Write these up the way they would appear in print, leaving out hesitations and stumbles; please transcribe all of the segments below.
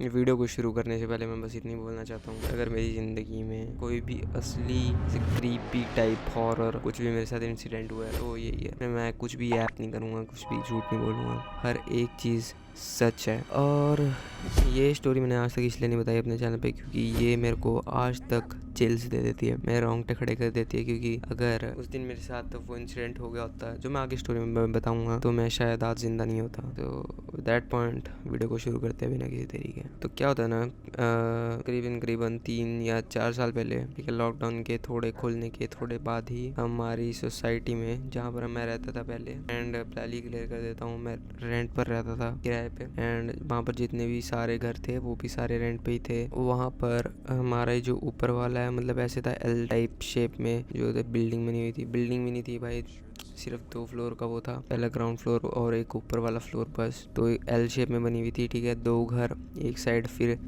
ये वीडियो को शुरू करने से पहले मैं बस इतनी बोलना चाहता हूँ, अगर मेरी ज़िंदगी में कोई भी असली क्रीपी टाइप हॉरर कुछ भी मेरे साथ इंसिडेंट हुआ है तो यही है। मैं कुछ भी ऐप नहीं करूँगा, कुछ भी झूठ नहीं बोलूँगा, हर एक चीज़ सच है। और ये स्टोरी मैंने आज तक इसलिए नहीं बताई अपने चैनल पे क्योंकि ये मेरे को आज तक चिल्स दे देती है, मेरे रोंगटे खड़े कर देती है। क्योंकि अगर उस दिन मेरे साथ वो इंसिडेंट हो गया होता जो मैं आगे स्टोरी में बताऊंगा तो मैं शायद आज जिंदा नहीं होता। तो दैट पॉइंट वीडियो को शुरू करते हैं बिना किसी तरीके। तो क्या होता है ना, करीबन 3 या 4 साल पहले, ठीक है, लॉकडाउन के थोड़े खुलने के थोड़े बाद ही हमारी सोसाइटी में जहाँ पर मैं रहता था पहले, एंड पहले क्लियर कर देता हूँ, मैं रेंट पर रहता था, किराए पे, एंड वहाँ पर जितने भी सारे घर थे वो भी सारे रेंट पे ही थे। वहाँ पर हमारा जो ऊपर वाला है, मतलब ऐसे था एल टाइप शेप में, जो बिल्डिंग बनी हुई थी। बिल्डिंग भी नहीं थी भाई, सिर्फ 2 फ्लोर का वो था, पहला ग्राउंड फ्लोर और एक ऊपर वाला फ्लोर बस। तो एल शेप में बनी हुई थी, ठीक है, 2 घर एक साइड, फिर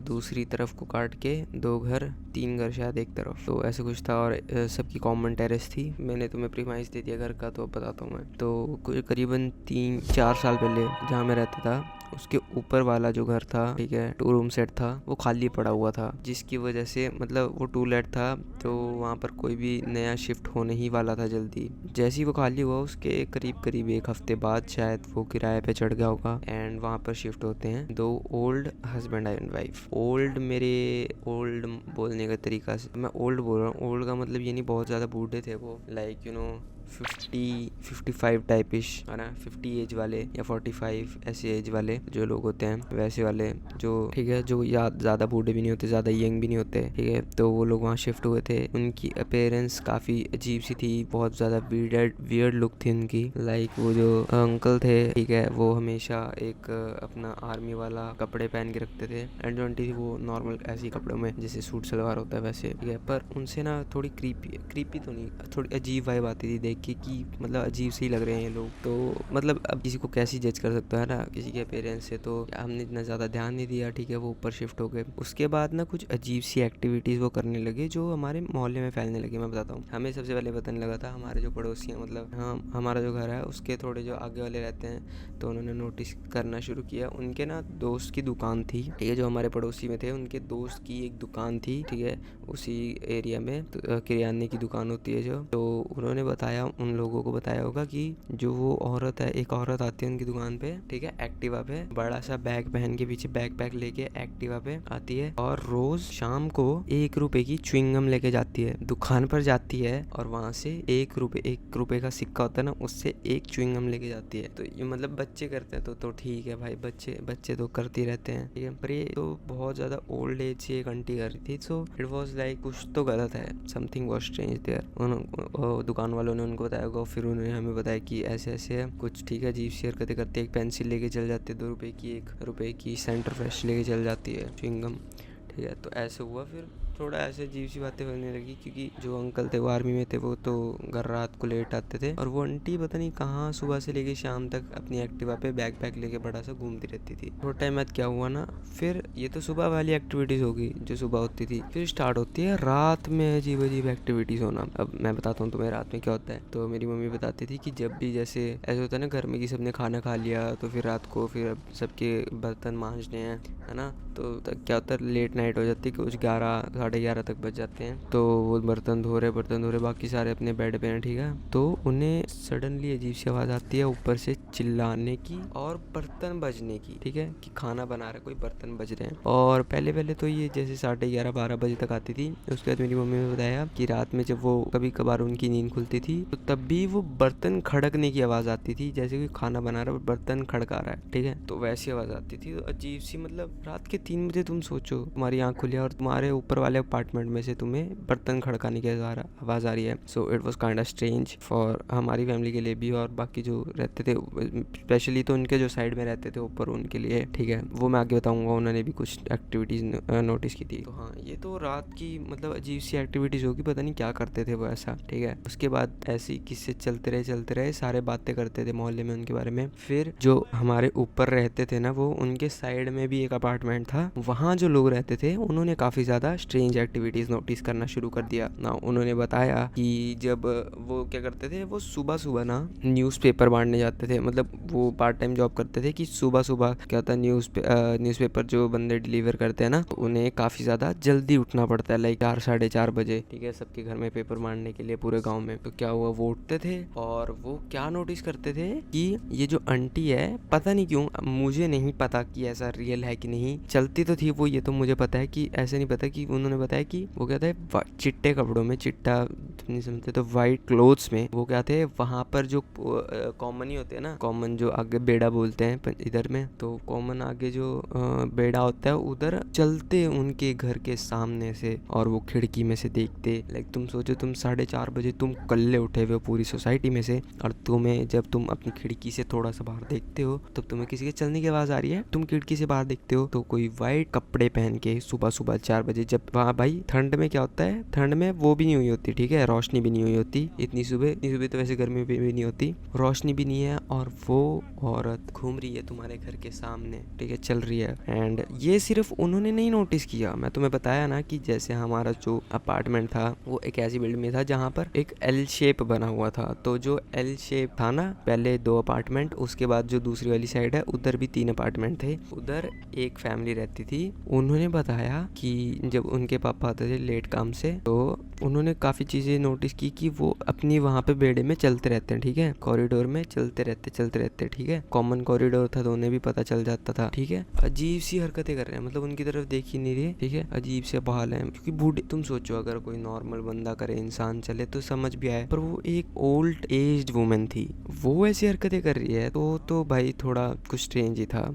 दूसरी तरफ को काट के 2 घर, 3 घर शायद एक तरफ, तो ऐसे कुछ था। और सबकी कॉमन टेरेस थी। मैंने तुम्हें प्रीमाइस दे दिया घर का, तो अब बताता हूँ मैं। तो करीबन 3-4 साल पहले जहाँ मैं रहता था उसके ऊपर वाला जो घर था, ठीक है, 2 रूम सेट था, वो खाली पड़ा हुआ था, जिसकी वजह से मतलब वो 2 लेट था, तो वहाँ पर कोई भी नया शिफ्ट होने ही वाला था जल्दी। जैसे ही वो खाली हुआ उसके करीब 1 हफ्ते बाद शायद वो किराए पे चढ़ गया होगा, एंड वहाँ पर शिफ्ट होते हैं 2 old husband and wife. Old बोलने का तरीका से मैं ओल्ड बोल रहा हूँ, ओल्ड का मतलब ये नहीं बहुत ज़्यादा बूढ़े थे वो, लाइक 50-55 टाइपिश है ना, 50 एज वाले या 45 ऐसे एज वाले जो लोग होते हैं, वैसे वाले जो, ठीक है, जो या ज़्यादा बूढ़े भी नहीं होते, ज़्यादा यंग भी नहीं होते, ठीक है। तो वो लोग वहाँ शिफ्ट हुए थे। उनकी अपीयरेंस काफ़ी अजीब सी थी, बहुत ज़्यादा वियर्ड लुक थी उनकी। लाइक वो जो अंकल थे, ठीक है, वो हमेशा एक अपना आर्मी वाला कपड़े पहन के रखते थे, एंड जो आंटी थी वो नॉर्मल ऐसे ही कपड़ों में, जैसे सूट सलवार होता है वैसे, ठीक है। पर उनसे ना थोड़ी क्रीपी तो नहीं, थोड़ी अजीब वाइब आती थी देख के कि मतलब अजीब से ही लग रहे हैं ये लोग। तो मतलब अब किसी को कैसी जज कर सकता है ना किसी के पेरेंट्स से, तो हमने इतना ज़्यादा ध्यान नहीं दिया, ठीक है, वो ऊपर शिफ्ट हो गए। उसके बाद ना कुछ अजीब सी एक्टिविटीज़ वो करने लगे जो हमारे मोहल्ले में फैलने लगी। मैं बताता हूँ, हमें सबसे पहले पता नहीं लगा था, हमारे जो पड़ोसी हैं, मतलब हमारा जो घर है उसके थोड़े जो आगे वाले रहते हैं, तो उन्होंने नोटिस करना शुरू किया। उनके ना दोस्त की दुकान थी, ठीक है, जो हमारे पड़ोसी में थे उनके दोस्त की एक दुकान थी, ठीक है, उसी एरिया में, तो किराने की दुकान होती है जो। तो उन्होंने बताया, उन लोगों को बताया होगा कि जो वो औरत है, एक औरत आती है उनकी दुकान पे, ठीक है, एक्टिवा पे, बड़ा सा बैग पहन के, पीछे बैग लेके एक्टिवा पे आती है, और रोज शाम को 1 रुपए की च्युइंगम लेके जाती है, दुकान पर जाती है, और वहां से 1 रुपए का सिक्का होता है ना, उससे एक च्युइंगम लेके जाती है। तो ये मतलब बच्चे करते हैं तो ठीक है भाई, बच्चे तो करते रहते हैं, ठीक है। पर ये तो बहुत ज्यादा ओल्ड एज से एक आंटी कर रही थी, सो इट वाज लाइक कुछ तो गलत है, समथिंग वाज स्ट्रेंज देयर। दुकान वालों ने उनको बताया होगा, फिर उन्होंने हमें बताया कि ऐसे ऐसे है कुछ, ठीक है। अजीब सी हरकतें करते, एक पेंसिल लेके चल जाते, 2 रुपए की, 1 रुपए की सेंटर फ्रेश लेके चल जाती है च्युइंगम, ठीक है। तो ऐसे हुआ, फिर थोड़ा ऐसे अजीब सी बातें करने लगी, क्योंकि जो अंकल थे वो आर्मी में थे, वो तो घर रात को लेट आते थे, और वो आंटी पता नहीं कहाँ सुबह से लेके शाम तक अपनी एक्टिवा पे बैग लेके बड़ा सा घूमती रहती थी। थोड़ा टाइम बाद क्या हुआ ना, फिर ये तो सुबह वाली एक्टिविटीज़ होगी जो सुबह होती थी, फिर स्टार्ट होती है रात में अजीब एक्टिविटीज़ होना। अब मैं बताता हूँ तुम्हें रात में क्या होता है। तो मेरी मम्मी बताती थी कि जब भी जैसे ऐसे होता है ना घर में कि सबने खाना खा लिया, तो फिर रात को फिर अब सबके बर्तन मांजने हैं, है ना, तो क्या होता है, लेट नाइट हो जाती है, कुछ 11-11:30 तक बच जाते हैं। तो वो बर्तन धो रहे, बाकी सारे अपने बेड पे हैं, ठीक है। तो उन्हें सडनली अजीब सी आवाज़ आती है ऊपर से चिल्लाने की और बर्तन बजने की, ठीक है, कि खाना बना रहा है कोई, बर्तन बज रहे हैं। और पहले तो ये जैसे 11:30-12 बजे तक आती थी। उसके बाद मेरी मम्मी ने बताया कि रात में जब वो कभी कभार उनकी नींद खुलती थी, तो तब भी वो बर्तन खड़कने की आवाज़ आती थी, जैसे कोई खाना बना रहा है बर्तन खड़का रहा है, ठीक है, तो वैसी आवाज़ आती थी। तो अजीब सी, मतलब रात के 3 बजे तुम सोचो, तुम्हारी आँख खुली और तुम्हारे ऊपर वाले अपार्टमेंट में से तुम्हें बर्तन खड़काने की आवाज़ आ रही है। So it was kind of strange for हमारी फैमिली के लिए भी, और बाकी जो रहते थे, स्पेशली तो उनके जो साइड में रहते थे ऊपर, उनके लिए, ठीक है। वो मैं आगे बताऊंगा, उन्होंने भी कुछ एक्टिविटीज़ नोटिस की थी। तो हाँ, ये तो रात की मतलब अजीब सी एक्टिविटीज़ होगी, पता नहीं क्या करते थे वो ऐसा, ठीक है। उसके बाद ऐसे किस्से चलते रहे, सारे बातें करते थे मोहल्ले में उनके बारे में। फिर जो हमारे ऊपर रहते थे ना, वो उनके साइड में भी एक अपार्टमेंट था, वहाँ जो लोग रहते थे उन्होंने काफ़ी ज़्यादा स्ट्रेंज स्ट्रेंज एक्टिविटीज़ नोटिस करना शुरू कर दिया ना। उन्होंने बताया कि जब वो क्या करते थे, वो सुबह सुबह ना न्यूज़पेपर बांटने जाते थे। मतलब वो पार्ट टाइम जॉब करते थे कि सुबह सुबह क्या होता है, न्यूज़पेपर जो बंदे डिलीवर करते हैं ना, तो उन्हें काफ़ी ज़्यादा जल्दी उठना पड़ता है, लाइक 4 साढ़े 4 बजे, ठीक है, सबके घर में पेपर बांटने के लिए पूरे गाँव में। तो क्या हुआ, वो उठते थे और वो क्या नोटिस करते थे कि ये जो आंटी है, पता नहीं क्यों, मुझे नहीं पता कि ऐसा रियल है कि नहीं, चलती तो थी वो, ये तो मुझे पता है कि ऐसे नहीं पता कि उन्होंने बताया कि वो क्या थे, चिट्टे कपड़ों में, चिट्टा नहीं समझते तो वाइट क्लोथ्स में, वो क्या थे, वहाँ पर जो कॉमन ही होते हैं ना, कॉमन जो आगे बेड़ा बोलते हैं इधर में, तो कॉमन आगे जो बेड़ा होता है उधर चलते उनके घर के सामने से, और वो खिड़की में से देखते। लाइक तुम सोचो, तुम 4:30 बजे तुम कल्ले उठे हुए पूरी सोसाइटी में से, और तुम्हें जब तुम अपनी खिड़की से थोड़ा सा बाहर देखते हो तब तुम्हें किसी के चलने की आवाज़ आ रही है, तुम खिड़की से बाहर देखते हो तो कोई वाइट कपड़े पहन के सुबह सुबह 4 बजे, जब वहाँ भाई ठंड में क्या होता है, ठंड में वो भी नहीं हुई होती, ठीक है, रोशनी भी नहीं हुई होती इतनी सुबह तो वैसे गर्मी भी नहीं होती, रोशनी भी नहीं है, और वो औरत घूम रही है तुम्हारे घर के सामने, ठीक है, चल रही है। एंड ये सिर्फ उन्होंने नहीं नोटिस किया, मैं तुम्हें बताया ना कि जैसे हमारा जो अपार्टमेंट था वो एक ऐसी बिल्डिंग में था जहाँ पर एक एल शेप बना हुआ था, तो जो एल शेप था ना, पहले 2 अपार्टमेंट, उसके बाद जो दूसरी वाली साइड है उधर भी 3 अपार्टमेंट थे, उधर एक फैमिली रहती थी। उन्होंने बताया कि जब उनके पापा आते थे लेट काम से, तो उन्होंने काफ़ी चीज़ें नोटिस की कि वो अपनी वहाँ पे बेड़े में चलते रहते हैं, ठीक है, कॉरिडोर में चलते रहते, ठीक है, कॉमन कॉरिडोर था तो उन्हें भी पता चल जाता था, ठीक है, अजीब सी हरकतें कर रहे हैं, मतलब उनकी तरफ देख ही नहीं रहे, ठीक है, अजीब से बहाल है, क्योंकि बूढ़े, तुम सोचो अगर कोई नॉर्मल बंदा करे, इंसान चले तो समझ भी आए, पर वो एक ओल्ड एज्ड वुमेन थी, वो ऐसी हरकतें कर रही है, तो भाई थोड़ा कुछ स्ट्रेंज ही था।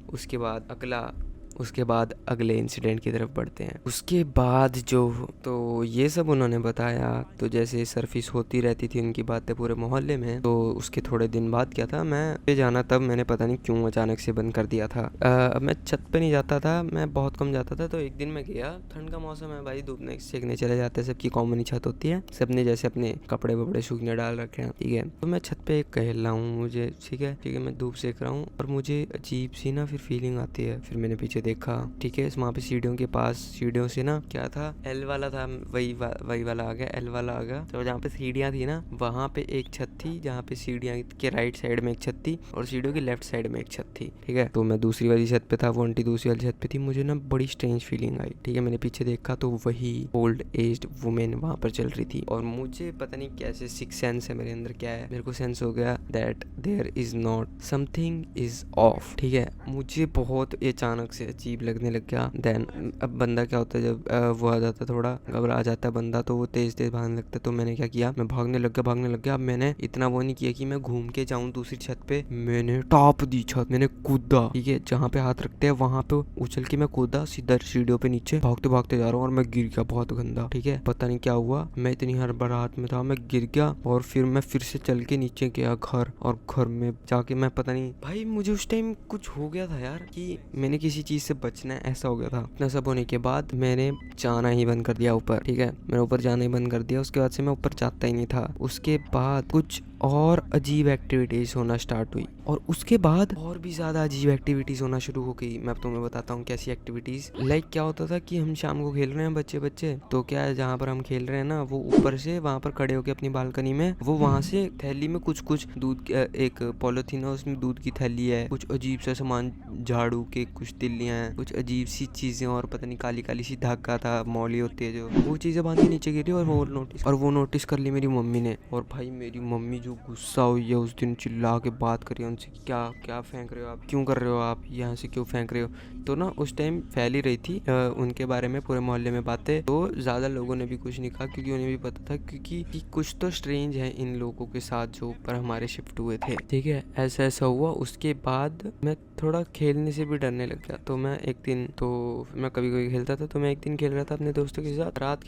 उसके बाद अगले इंसिडेंट की तरफ बढ़ते हैं। उसके बाद जो, तो ये सब उन्होंने बताया, तो जैसे सरफिस होती रहती थी उनकी बातें पूरे मोहल्ले में। तो उसके थोड़े दिन बाद क्या था, मैं पे जाना, तब मैंने पता नहीं क्यों अचानक से बंद कर दिया था। अब मैं छत पे नहीं जाता था, मैं बहुत कम जाता था, तो एक दिन मैं गया, ठंड का मौसम है भाई, धूप में सेकने चले जाते हैं, सबकी कॉमन ही छत होती है, सबने जैसे अपने कपड़े वपड़े सूखने डाल रखे हैं, ठीक है, तो मैं छत पे खेल रहा हूँ, मुझे ठीक है, मैं धूप सेक रहा हूँ, और मुझे अजीब सी ना फिर फीलिंग आती है, फिर मैंने पीछे देखा, ठीक है, वहाँ पे सीढ़ियों के पास, सीढ़ियों से ना क्या था, एल वाला था, वही वाला आ गया, एल वाला आ गया, तो जहाँ पे सीढ़ियाँ थी ना, वहाँ पे एक छत थी, जहाँ पे सीढ़ियाँ के राइट साइड में एक छत थी और सीढ़ियों की लेफ्ट साइड में एक छत थी, ठीक है, तो मैं दूसरी वाली छत पे था, वो आंटी दूसरी वाली छत पे थी, मुझे ना बड़ी स्ट्रेंज फीलिंग आई, ठीक है, मैंने पीछे देखा तो वही ओल्ड एज्ड वुमेन वहाँ पर चल रही थी, और मुझे पता नहीं कैसे सिक्स सेंस है मेरे अंदर, क्या है, मेरे को सेंस हो गया that there is not, something is off, ठीक है, मुझे बहुत अचानक से अजीब लगने लग गया। देन अब बंदा क्या होता है, जब वो आ जाता है, थोड़ा घबरा जाता है बंदा, तो वो तेज भागने लगता है, तो मैंने क्या किया, मैं भागने लग गया। अब मैंने इतना वो नहीं किया कि मैं घूम के जाऊं दूसरी छत पे, मैंने टॉप दी छत, मैंने कूदा, ठीक है, जहाँ पे हाथ रखते हैं वहां पे उछल के मैं कूदा सीधा सीढ़ियों पे नीचे, भागते जा रहा हूँ, और मैं गिर गया बहुत गंदा, ठीक है, पता नहीं क्या हुआ, मैं इतनी हड़बड़ाहट में था, मैं गिर गया, और फिर मैं फिर से चल के नीचे गया घर, और घर में जाके मैं पता नहीं भाई, मुझे उस टाइम कुछ हो गया था यार, कि मैंने किसी चीज से बचना है, ऐसा हो गया था। इतना सब होने के बाद मैंने जाना ही बंद कर दिया ऊपर, ठीक है, मैंने ऊपर जाना ही बंद कर दिया, उसके बाद से मैं ऊपर जाता ही नहीं था। उसके बाद कुछ और अजीब एक्टिविटीज होना स्टार्ट हुई, और उसके बाद और भी ज्यादा अजीब एक्टिविटीज होना शुरू हो गई। मैं तुम्हें बताता हूँ कैसी एक्टिविटीज। लाइक क्या होता था कि हम शाम को खेल रहे हैं बच्चे, तो क्या है, जहाँ पर हम खेल रहे हैं ना, वो ऊपर से वहाँ पर खड़े होके अपनी बालकनी में, वो वहाँ से थैली में कुछ दूध, एक पॉलिथीन है उसमें दूध की थैली है, कुछ अजीब सा सामान, झाड़ू के कुछ तिल्लियां हैं, कुछ अजीब सी चीजें, और पता नहीं काली काली सी धागा था, मौली होती है जो, वो चीजें बांधी नीचे गिरी, और वो नोटिस कर ली मेरी मम्मी ने। और भाई मेरी मम्मी जो गुस्सा हुई है उस दिन, चिल्ला के बात करी उनसे, क्या फेंक रहे हो आप, क्यों कर रहे हो आप, यहाँ से क्यों फेंक रहे हो। तो ना उस टाइम फैल ही रही थी उनके बारे में पूरे मोहल्ले में बातें, तो ज्यादा लोगों ने भी कुछ नहीं कहा, क्योंकि उन्हें भी पता था क्योंकि कुछ तो स्ट्रेंज है इन लोगों के साथ जो ऊपर हमारे शिफ्ट हुए थे, ठीक है, ऐसा हुआ। उसके बाद मैं थोड़ा खेलने से भी डरने लग गया, तो मैं एक दिन, तो मैं कभी खेलता था, तो मैं एक दिन खेल रहा था अपने दोस्तों के साथ, रात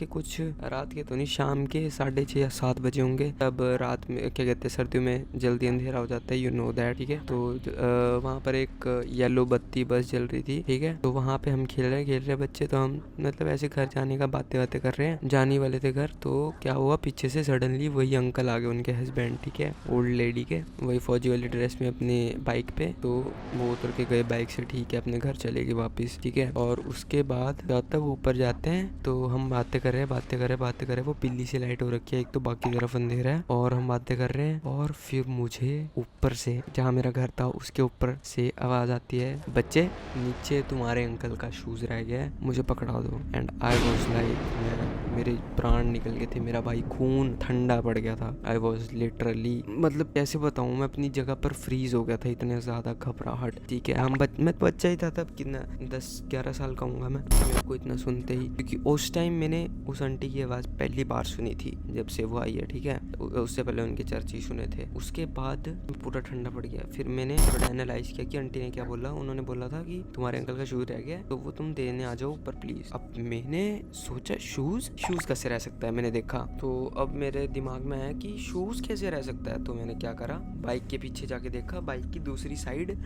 के तो नहीं, शाम के 6:30 या 7 बजे होंगे। तब रात में क्या कहते हैं, सर्दियों में जल्दी अंधेरा हो जाता है, यू नो दैट, ठीक है। तो वहाँ पर एक येलो बत्ती बस जल रही थी, ठीक है। तो वहाँ पे हम खेल रहे बच्चे, तो हम मतलब ऐसे घर जाने का बातें कर रहे हैं, जाने वाले थे घर। तो क्या हुआ, पीछे से सडनली वही अंकल आ गए, उनके हस्बैंड, ठीक है, ओल्ड लेडी के, वही फौजी वाली ड्रेस में अपने बाइक पे। तो वो उतर के गए बाइक से, ठीक है, अपने घर चले गए वापस, ठीक है। और उसके बाद जब तक वो ऊपर जाते हैं तो हम बातें कर रहे हैं। वो पीली सी लाइट हो रखी है एक, तो बाकी तरफ अंधेरा है, और हम बातें कर रहे हैं। और फिर मुझे ऊपर से, जहाँ मेरा घर था उसके ऊपर से आवाज आती है, बच्चे नीचे तुम्हारे अंकल का शूज रह गया है, मुझे पकड़ा दो। एंड आई वॉज लाइक, मेरे प्राण निकल गए थे, मेरा भाई खून ठंडा पड़ गया था। आई वॉज लिटरली, मतलब कैसे बताऊँ, मैं अपनी जगह पर फ्रीज हो गया था, इतने ज्यादा घबराहट, ठीक है। मैं तो बच्चा ही था तब, कितना 10-11 साल का हूँगा मैं। मेरे को इतना सुनते ही, क्योंकि उस टाइम मैंने उस आंटी की आवाज़ पहली बार सुनी थी जब से वो आई है, ठीक है। उससे पहले उनके चर्च ही सुने थे। उसके बाद पूरा ठंडा पड़ गया। फिर मैंने थोड़ा एनालाइज किया कि आंटी ने क्या बोला। उन्होंने बोला था कि तुम्हारे अंकल का शूज रह गया, तो वो तुम देने आ जाओ ऊपर प्लीज। अब मैंने सोचा शूज कैसे रह सकता है, मैंने देखा तो अब मेरे दिमाग में आया कि शूज कैसे रह सकता है। तो मैंने क्या करा, बाइक के पीछे जाके देखा, बाइक की दूसरी साइड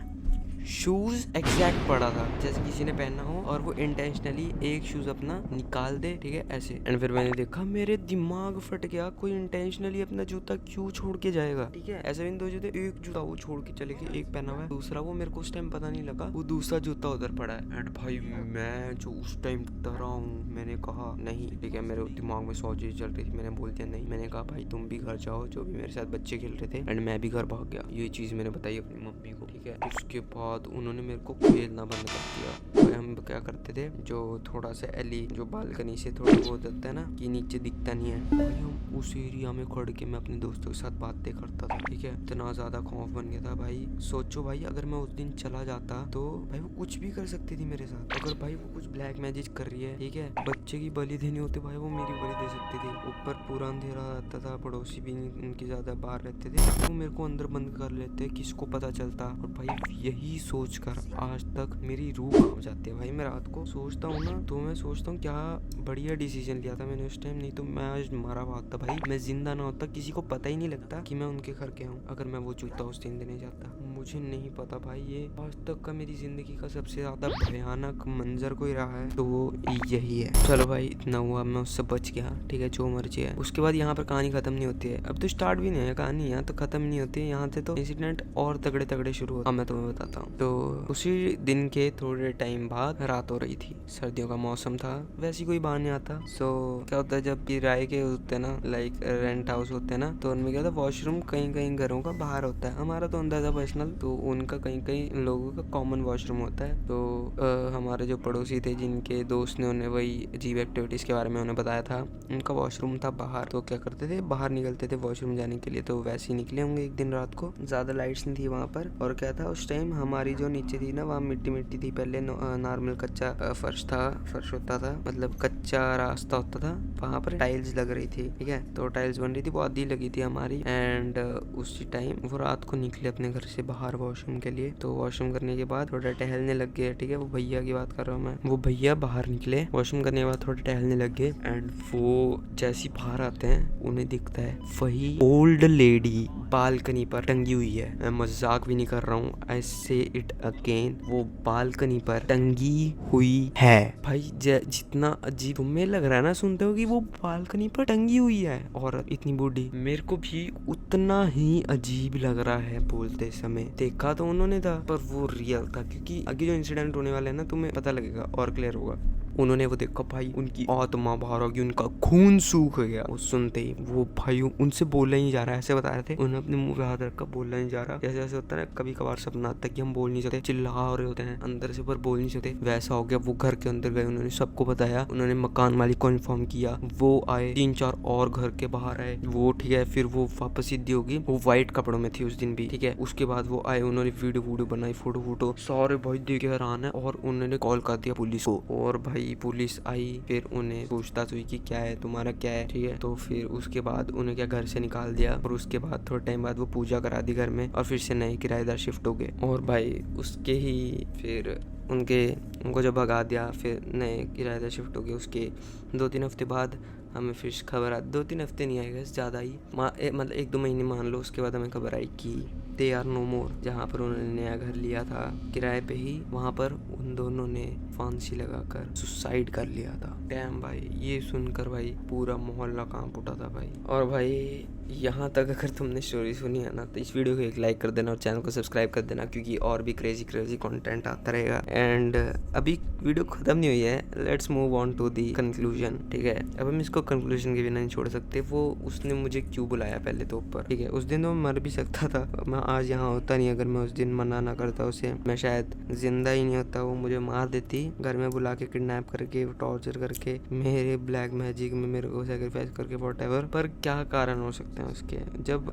शूज एग्जैक्ट पड़ा था, जैसे किसी ने पहना हो और वो इंटेंशनली एक शूज अपना निकाल दे, ठीक है, ऐसे। एंड फिर मैंने देखा, मेरे दिमाग फट गया, कोई इंटेंशनली अपना जूता क्यों छोड़ के जाएगा, ठीक है। ऐसे भी 2 जूते, एक जूता वो छोड़ के चले गए, एक पहना हुआ है, दूसरा वो मेरे को उस टाइम पता नहीं लगा, वो दूसरा जूता उधर पड़ा है। एंड भाई मैं जो उस टाइम डरा हूँ, मैंने कहा नहीं, ठीक है, मेरे दिमाग में 100 चीज चल रही थी। मैंने बोल दिया नहीं, मैंने कहा भाई तुम भी घर जाओ, जो भी मेरे साथ बच्चे खेल रहे थे। एंड मैं भी घर भाग गया। ये चीज मैंने बताई अपनी मम्मी को, ठीक है। उसके बाद उन्होंने मेरे को खेलना बंद कर दिया। तो हम क्या करते थे, जो थोड़ा सा एली, जो बालकनी से थोड़ा बहुत होता है ना कि नीचे दिखता नहीं है, भाई हम उस एरिया में खड़ के मैं अपने दोस्तों के साथ बातें करता था, ठीक है। इतना ज्यादा खौफ बन गया था भाई। सोचो भाई, अगर मैं उस दिन चला जाता तो भाई वो कुछ भी कर सकती थी मेरे साथ। अगर भाई वो कुछ ब्लैक मैजिक कर रही है, ठीक है, बच्चे की बलि देनी होती, भाई वो मेरी बलि दे सकती थी। ऊपर पूरा अंधेरा रहता था, पड़ोसी भी उनकी ज्यादा बाहर रहते थे, वो मेरे को अंदर बंद कर लेते, किसको पता चलता। और भाई यही सोच कर आज तक मेरी रूह कांप जाती है भाई। मैं रात को सोचता हूँ ना, तो मैं सोचता हूँ क्या बढ़िया डिसीजन लिया था मैंने उस टाइम, नहीं तो मैं आज मरा भागता भाई। मैं जिंदा ना होता, किसी को पता ही नहीं लगता कि मैं उनके घर गया हूँ, अगर मैं वो जूता उस दिन देने जाता। मुझे नहीं पता भाई, ये आज तक का मेरी जिंदगी का सबसे ज्यादा भयानक मंजर कोई रहा है तो वो यही है। चलो भाई, इतना हुआ, मैं उससे बच गया, ठीक है, जो मर्जी है। उसके बाद यहाँ पर कहानी खत्म नहीं होती है, अब तो स्टार्ट भी नहीं है कहानी, यहाँ तो खत्म नहीं होती है। यहाँ से तो इंसिडेंट और तगड़े तगड़े शुरू होते। अब मैं तुम्हें बताता हूँ। तो उसी दिन के थोड़े टाइम बाद रात हो रही थी, सर्दियों का मौसम था, वैसे कोई बाहर नहीं आता। सो क्या होता है, जब किराए के होते हैं ना, लाइक रेंट हाउस होते हैं ना, तो उनमें क्या था, वॉशरूम कहीं कहीं घरों का बाहर होता है। हमारा तो अंदर था पर्सनल, तो उनका कहीं कहीं लोगों का कॉमन वॉशरूम होता है। तो हमारे जो पड़ोसी थे, जिनके दोस्त ने उन्हें वही अजीब एक्टिविटीज के बारे में उन्हें बताया था, उनका वॉशरूम था बाहर। तो क्या करते थे, बाहर निकलते थे वॉशरूम जाने के लिए। तो वैसे ही निकले होंगे एक दिन रात को, ज्यादा लाइट्स नहीं थी वहाँ पर। और क्या था, उस टाइम हमारी जो नीचे थी ना, वहाँ मिट्टी मिट्टी थी, पहले नॉर्मल कच्चा फर्श होता था, मतलब कच्चा रास्ता होता था, वहाँ पर टाइल्स लग रही थी, ठीक है। तो टाइल्स बन रही थी, वो आधी लगी थी हमारी। एंड उसी टाइम वो रात को निकले अपने घर से बाहर वॉशरूम के लिए। तो वॉशरूम करने के बाद थोड़ा टहलने लग गए, ठीक है, वो भैया की बात कर रहा हूँ मैं। वो भैया बाहर निकले वॉशरूम करने के बाद, थोड़ा टहलने लग गए। एंड वो जैसे बाहर आते हैं, उन्हें दिखता है वही ओल्ड लेडी बालकनी पर टंगी हुई है। मैं मजाक भी नहीं कर रहा हूँ, आई से इट अगेन, वो बालकनी पर टंगी हुई है भाई। जितना अजीब तुम्हें लग रहा है ना सुनते हो कि वो बालकनी पर टंगी हुई है और इतनी बूढ़ी, मेरे को भी उतना ही अजीब लग रहा है बोलते समय। देखा तो उन्होंने था, पर वो रियल था, क्योंकि आगे जो इंसिडेंट होने वाले है ना, तुम्हें पता लगेगा और क्लियर होगा। उन्होंने वो देखा भाई, उनकी आत्मा बाहर आ गई, उनका खून सूख गया। वो सुनते ही वो भाई उनसे बोला ही नहीं जा रहा, ऐसे बता रहे थे, उन्होंने अपने मुंह पे हाथ रखा, बोलना नहीं जा रहा। जैसे जैसे होता है ना, कभी कभार सपना आता है कि हम बोल नहीं सकते, चिल्ला रहे होते हैं अंदर से पर बोल नहीं सकते, वैसा हो गया। वो घर के अंदर गए, उन्होंने सबको बताया, उन्होंने मकान मालिक को इन्फॉर्म किया, वो आए, 3-4 और घर के बाहर आए, वो ठीक है। फिर वो वापस सीधी होगी, वो व्हाइट कपड़ों में थी उस दिन भी, ठीक है। उसके बाद वो आए, उन्होंने वीडियो बनाई, फोटो सारे भाई देखे हैरान है, और उन्होंने कॉल कर दिया पुलिस को। और भाई पुलिस आई, फिर उन्हें पूछताछ हुई कि क्या है तुम्हारा, क्या है, ठीक है। तो फिर उसके बाद उन्हें क्या घर से निकाल दिया, और उसके बाद थोड़े टाइम बाद वो पूजा करा दी घर में, और फिर से नए किराएदार शिफ्ट हो गए। और भाई उसके ही फिर उनको जब भगा दिया, फिर नए किराएदार शिफ्ट हो गए। उसके 2-3 हफ्ते बाद हमें फिर खबर आई, 2-3 हफ्ते नहीं आएगा, ज़्यादा ही, मतलब 1-2 महीने मान लो। उसके बाद हमें खबर आई कि दे आर नो मोर, जहाँ पर उन्होंने नया घर लिया था किराए पे ही, वहाँ पर उन दोनों ने फांसी लगाकर सुसाइड कर लिया था। डैम भाई, ये सुनकर भाई पूरा मोहल्ला कांप उठा था भाई। और भाई यहाँ तक अगर तुमने स्टोरी सुनी है ना, तो इस वीडियो को एक लाइक कर देना और चैनल को सब्सक्राइब कर देना, क्योंकि और भी क्रेजी क्रेजी कंटेंट आता रहेगा। एंड अभी वीडियो खत्म नहीं हुई है, let's move on to the conclusion. ठीक है, अब हम इसको कंक्लूजन के बिना नहीं छोड़ सकते। वो उसने मुझे क्यों बुलाया पहले तो ऊपर, ठीक है, उस दिन तो मर भी सकता था, मैं आज यहाँ होता नहीं। अगर मैं उस दिन मना ना करता उसे, मैं शायद जिंदा ही नहीं होता। वो मुझे मार देती, घर में बुला के किडनैप करके, टॉर्चर करके, मेरे ब्लैक मैजिक में मेरे को सेक्रीफाइस करके, व्हाटएवर। पर क्या कारण हो सकते हैं उसके? जब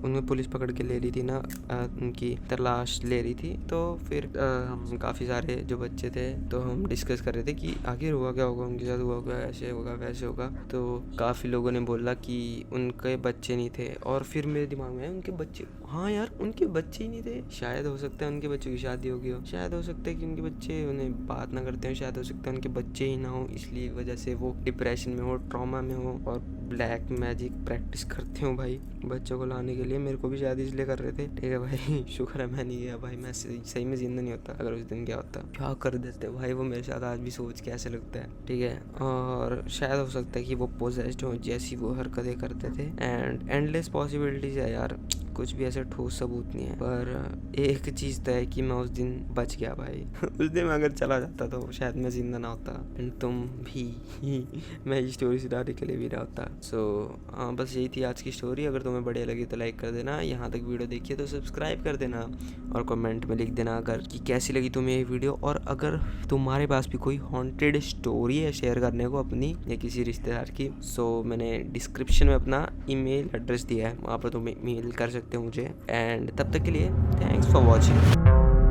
उन्हें पुलिस पकड़ के ले रही थी ना, उनकी तलाश ले रही थी, तो फिर हम काफ़ी सारे जो बच्चे थे, तो हम डिस्कस कर रहे थे कि आखिर हुआ क्या होगा उनके साथ, हुआ क्या, ऐसे होगा वैसे होगा। तो काफ़ी लोगों ने बोला कि उनके बच्चे नहीं थे, और फिर मेरे दिमाग में उनके बच्चे, हाँ यार उनके बच्चे ही नहीं थे। शायद हो सकता है उनके बच्चों की शादी हो गई हो, शायद हो सकता है कि उनके बच्चे उन्हें बात ना करते हो, शायद हो सकता है उनके बच्चे ही ना हो, इसलिए वजह से वो डिप्रेशन में हो, ट्रॉमा में हो और ब्लैक मैजिक प्रैक्टिस करते हो भाई बच्चों को लाने के लिए। मेरे को भी शायद इसलिए कर रहे थे। ठीक है भाई, शुक्र है मैं नहीं गया भाई, मैं सही में जिंदा नहीं होता अगर उस दिन क्या होता। क्या कर देते भाई वो मेरे साथ, आज भी सोच के ऐसे लगता है। ठीक है, और शायद हो सकता है कि वो पोजेस्ड हो, जैसी वो हरकतें करते थे। एंड एंडलेस पॉसिबिलिटीज है यार, कुछ भी ऐसे ठोस सबूत नहीं है। पर एक चीज़ तो है कि मैं उस दिन बच गया भाई उस दिन मैं अगर चला जाता तो शायद मैं जिंदा ना होता, एंड तुम भी मैं ये स्टोरी सुनाने के लिए भी ना होता। सो बस यही थी आज की स्टोरी। अगर तुम्हें बढ़िया लगी तो लाइक कर देना, यहाँ तक वीडियो देखिए तो सब्सक्राइब कर देना, और कमेंट में लिख देना अगर कि कैसी लगी तुम्हें ये वीडियो। और अगर तुम्हारे पास भी कोई हॉन्टेड स्टोरी है शेयर करने को अपनी या किसी रिश्तेदार की, सो मैंने डिस्क्रिप्शन में अपना ईमेल एड्रेस दिया है, वहाँ पर तुम मेल कर सकते हो मुझे। एंड तब तक के लिए थैंक्स फॉर वॉचिंग।